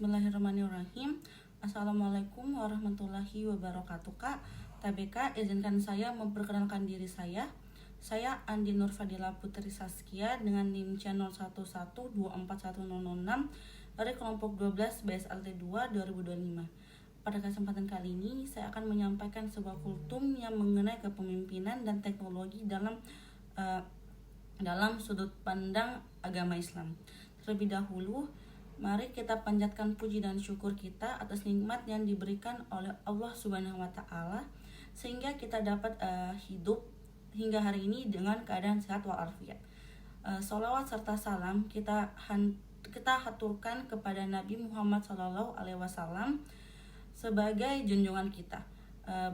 Bismillahirrahmanirrahim. Assalamualaikum warahmatullahi wabarakatuh. Kak, TBK, izinkan saya memperkenalkan diri saya. Saya Andi Nur Fadila Putri Saskia dengan NIM channel 11241006 dari kelompok 12 BSLT 2 2025. Pada kesempatan kali ini, saya akan menyampaikan sebuah kultum yang mengenai kepemimpinan dan teknologi dalam sudut pandang agama Islam. Terlebih dahulu, mari kita panjatkan puji dan syukur kita atas nikmat yang diberikan oleh Allah Subhanahu wa taala sehingga kita dapat hidup hingga hari ini dengan keadaan sehat walafiat. Sholawat serta salam kita haturkan kepada Nabi Muhammad SAW sebagai junjungan kita,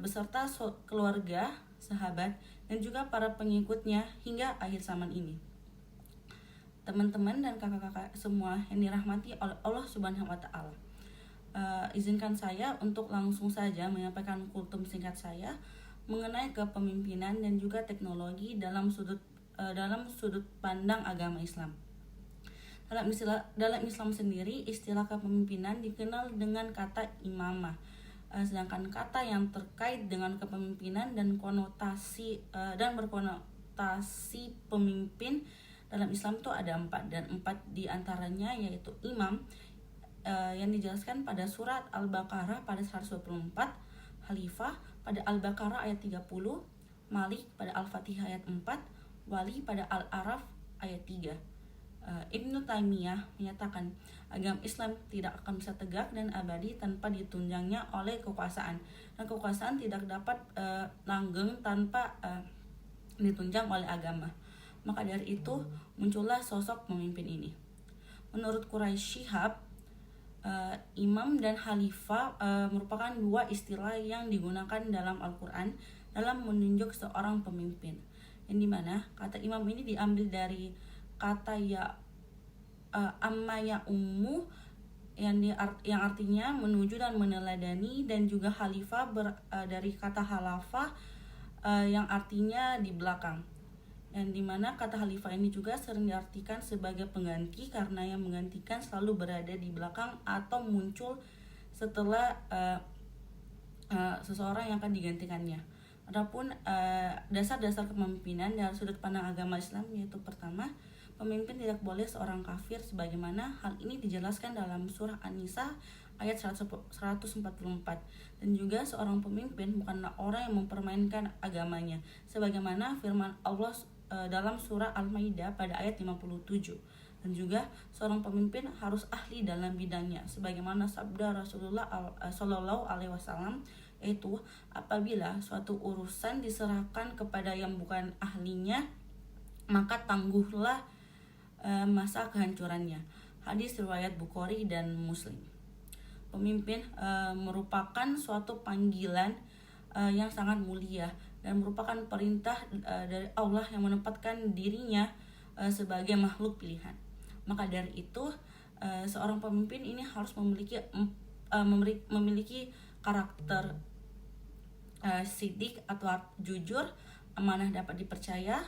beserta keluarga, sahabat, dan juga para pengikutnya hingga akhir zaman ini. Teman-teman dan kakak-kakak semua yang dirahmati oleh Allah Subhanahu wa taala. Izinkan saya untuk langsung saja menyampaikan kultum singkat saya mengenai kepemimpinan dan juga teknologi dalam sudut pandang agama Islam. Dalam Islam sendiri, istilah kepemimpinan dikenal dengan kata imamah. Sedangkan kata yang terkait dengan kepemimpinan dan berkonotasi pemimpin dalam Islam itu ada 4, dan 4 diantaranya yaitu imam yang dijelaskan pada surat Al-Baqarah pada 124, Khalifah pada Al-Baqarah ayat 30, Malik pada Al-Fatihah ayat 4, Wali pada Al-Araf ayat 3. Ibnu Taimiyah menyatakan agama Islam tidak akan bisa tegak dan abadi tanpa ditunjangnya oleh kekuasaan, dan kekuasaan tidak dapat langgeng tanpa ditunjang oleh agama. Maka dari itu muncullah sosok pemimpin ini. Menurut Quraisy Shihab, imam dan khalifah merupakan dua istilah yang digunakan dalam Al-Quran dalam menunjuk seorang pemimpin, yang dimana kata imam ini diambil dari kata amma ya ummu yang artinya menuju dan meneladani, dan juga khalifah dari kata halafah yang artinya di belakang, yang dimana kata khalifah ini juga sering diartikan sebagai pengganti karena yang menggantikan selalu berada di belakang atau muncul setelah seseorang yang akan digantikannya. Adapun dasar-dasar kepemimpinan dari sudut pandang agama Islam yaitu pertama, pemimpin tidak boleh seorang kafir, sebagaimana hal ini dijelaskan dalam surah An-Nisa ayat 144, dan juga seorang pemimpin bukanlah orang yang mempermainkan agamanya, sebagaimana firman Allah dalam surah Al-Maidah pada ayat 57, dan juga seorang pemimpin harus ahli dalam bidangnya, sebagaimana sabda Rasulullah Shallallahu Alaihi Wasallam, yaitu apabila suatu urusan diserahkan kepada yang bukan ahlinya, maka tangguhlah masa kehancurannya. Hadis riwayat Bukhari dan Muslim. Pemimpin merupakan suatu panggilan yang sangat mulia dan merupakan perintah dari Allah yang menempatkan dirinya sebagai makhluk pilihan. Maka dari itu seorang pemimpin ini harus memiliki karakter sidik atau jujur, amanah dapat dipercaya,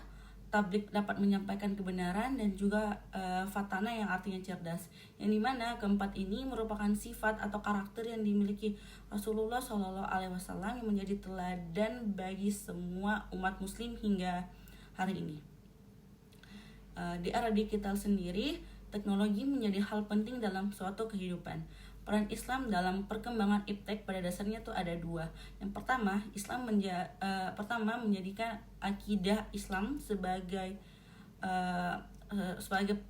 tablik dapat menyampaikan kebenaran, dan juga fatana yang artinya cerdas, yang dimana keempat ini merupakan sifat atau karakter yang dimiliki Rasulullah SAW yang menjadi teladan bagi semua umat muslim hingga hari ini. Di era digital sendiri, teknologi menjadi hal penting dalam suatu kehidupan. Peran Islam dalam perkembangan iptek pada dasarnya itu ada 2. Yang pertama, Islam menjadikan akidah Islam sebagai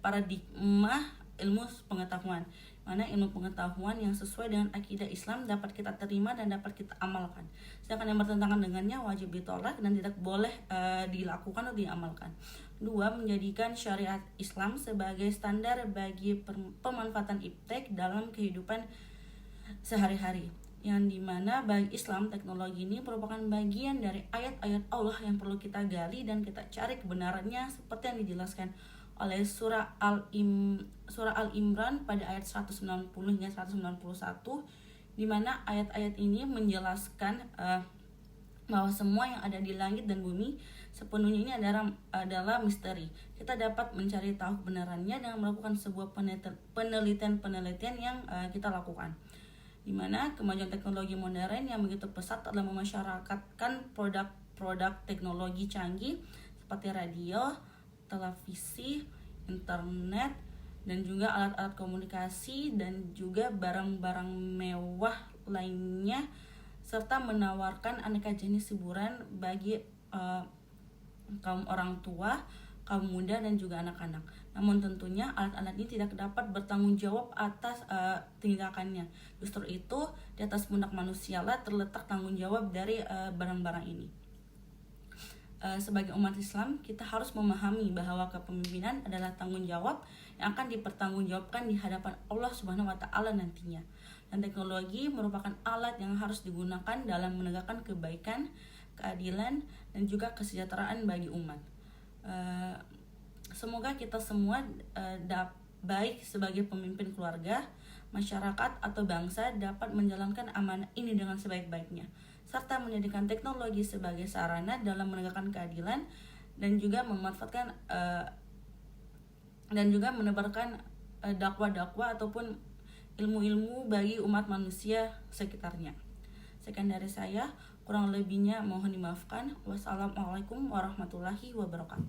paradigma ilmu pengetahuan, mana ilmu pengetahuan yang sesuai dengan akidah Islam dapat kita terima dan dapat kita amalkan. Sedangkan yang bertentangan dengannya wajib ditolak dan tidak boleh dilakukan atau diamalkan. 2. Menjadikan syariat Islam sebagai standar bagi pemanfaatan iptek dalam kehidupan sehari-hari, yang dimana bagi Islam teknologi ini merupakan bagian dari ayat-ayat Allah yang perlu kita gali dan kita cari kebenarannya, seperti yang dijelaskan oleh surah Al-Imran pada ayat 190 hingga 191, di mana ayat-ayat ini menjelaskan bahwa semua yang ada di langit dan bumi sepenuhnya ini adalah misteri. Kita dapat mencari tahu kebenarannya dengan melakukan sebuah penelitian yang kita lakukan, di mana kemajuan teknologi modern yang begitu pesat telah memasyarakatkan produk teknologi canggih seperti radio, televisi, internet, dan juga alat-alat komunikasi dan juga barang-barang mewah lainnya, serta menawarkan aneka jenis hiburan bagi kaum orang tua, kaum muda, dan juga anak-anak. Namun tentunya alat-alat ini tidak dapat bertanggung jawab atas tindakannya. Justru itu di atas pundak manusia lah terletak tanggung jawab dari barang-barang ini. Sebagai umat Islam, kita harus memahami bahwa kepemimpinan adalah tanggung jawab yang akan dipertanggungjawabkan di hadapan Allah Subhanahu wa Ta'ala nantinya. Dan teknologi merupakan alat yang harus digunakan dalam menegakkan kebaikan, keadilan, dan juga kesejahteraan bagi umat. Semoga kita semua baik sebagai pemimpin keluarga, masyarakat, atau bangsa dapat menjalankan amanah ini dengan sebaik-baiknya, serta menjadikan teknologi sebagai sarana dalam menegakkan keadilan dan juga memanfaatkan dan juga menebarkan dakwah-dakwah ataupun ilmu-ilmu bagi umat manusia sekitarnya. Sekian dari saya, kurang lebihnya mohon dimaafkan. Wassalamualaikum warahmatullahi wabarakatuh.